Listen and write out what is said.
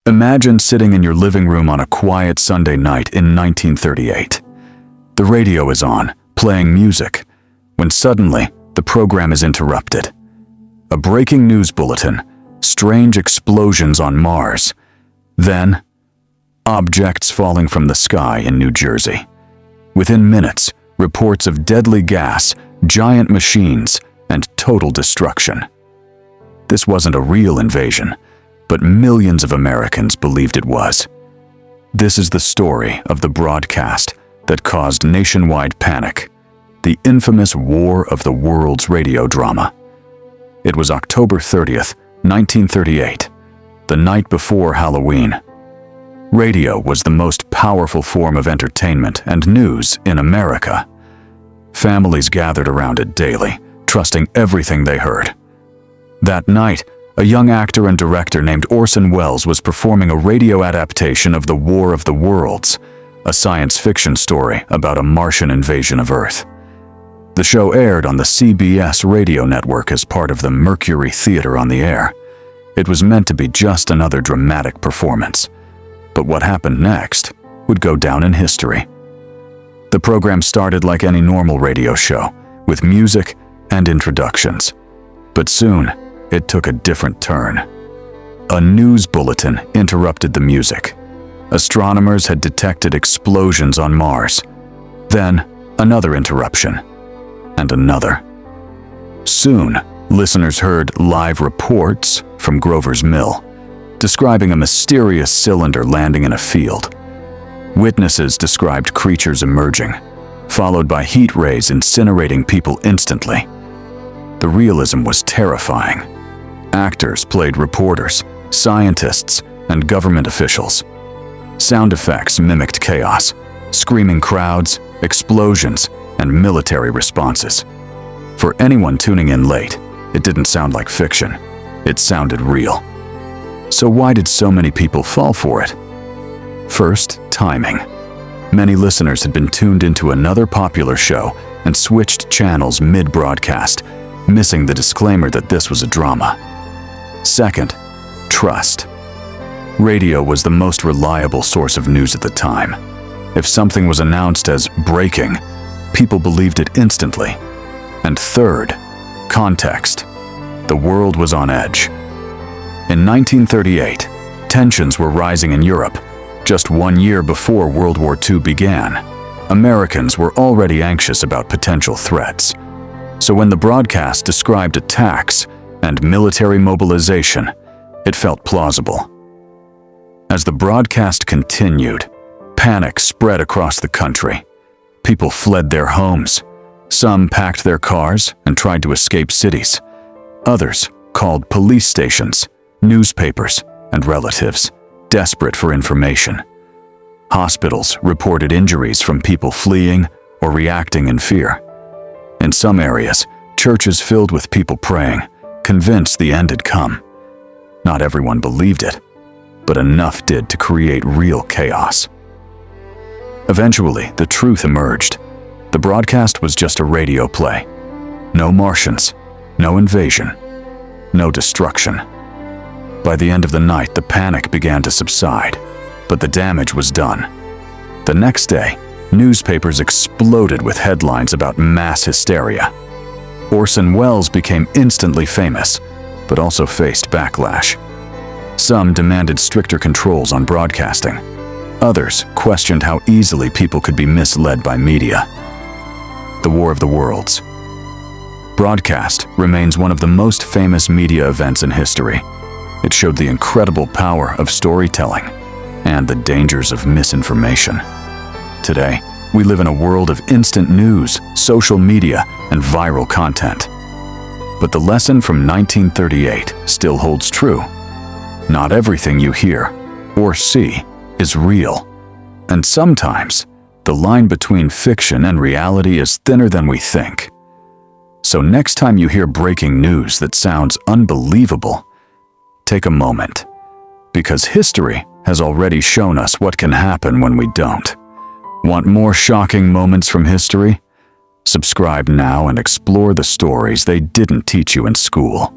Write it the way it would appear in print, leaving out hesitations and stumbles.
Imagine sitting in your living room on a quiet Sunday night in 1938. The radio is on, playing music, when suddenly the program is interrupted. A breaking news bulletin, strange explosions on Mars. Then, objects falling from the sky in New Jersey. Within minutes, reports of deadly gas, giant machines, and total destruction. This wasn't a real invasion, but millions of Americans believed it was. This is the story of the broadcast that caused nationwide panic, the infamous War of the Worlds radio drama. It was October 30th, 1938, the night before Halloween. Radio was the most powerful form of entertainment and news in America. Families gathered around it daily, trusting everything they heard. That night, a young actor and director named Orson Welles was performing a radio adaptation of The War of the Worlds, a science fiction story about a Martian invasion of Earth. The show aired on the CBS radio network as part of the Mercury Theater on the Air. It was meant to be just another dramatic performance. But what happened next would go down in history. The program started like any normal radio show, with music and introductions. But soon, it took a different turn. A news bulletin interrupted the music. Astronomers had detected explosions on Mars. Then, another interruption. And another. Soon, listeners heard live reports from Grover's Mill, describing a mysterious cylinder landing in a field. Witnesses described creatures emerging, followed by heat rays incinerating people instantly. The realism was terrifying. Actors played reporters, scientists, and government officials. Sound effects mimicked chaos, screaming crowds, explosions, and military responses. For anyone tuning in late, it didn't sound like fiction. It sounded real. So why did so many people fall for it? First, timing. Many listeners had been tuned into another popular show and switched channels mid-broadcast, missing the disclaimer that this was a drama. Second, trust. Radio was the most reliable source of news at the time. If something was announced as breaking, people believed it instantly. And third, context. The world was on edge. In 1938, tensions were rising in Europe. Just 1 year before World War II began, Americans were already anxious about potential threats. So when the broadcast described attacks and military mobilization, it felt plausible. As the broadcast continued, panic spread across the country. People fled their homes. Some packed their cars and tried to escape cities. Others called police stations, newspapers, and relatives, desperate for information. Hospitals reported injuries from people fleeing or reacting in fear. In some areas, churches filled with people praying, convinced the end had come. Not everyone believed it, but enough did to create real chaos. Eventually, the truth emerged. The broadcast was just a radio play. No Martians, no invasion, no destruction. By the end of the night, the panic began to subside, but the damage was done. The next day, newspapers exploded with headlines about mass hysteria. Orson Welles became instantly famous, but also faced backlash. Some demanded stricter controls on broadcasting. Others questioned how easily people could be misled by media. The War of the Worlds. Broadcast remains one of the most famous media events in history. It showed the incredible power of storytelling and the dangers of misinformation. Today, we live in a world of instant news, social media, and viral content. But the lesson from 1938 still holds true. Not everything you hear or see is real. And sometimes, the line between fiction and reality is thinner than we think. So next time you hear breaking news that sounds unbelievable, take a moment, because history has already shown us what can happen when we don't. Want more shocking moments from history? Subscribe now and explore the stories they didn't teach you in school.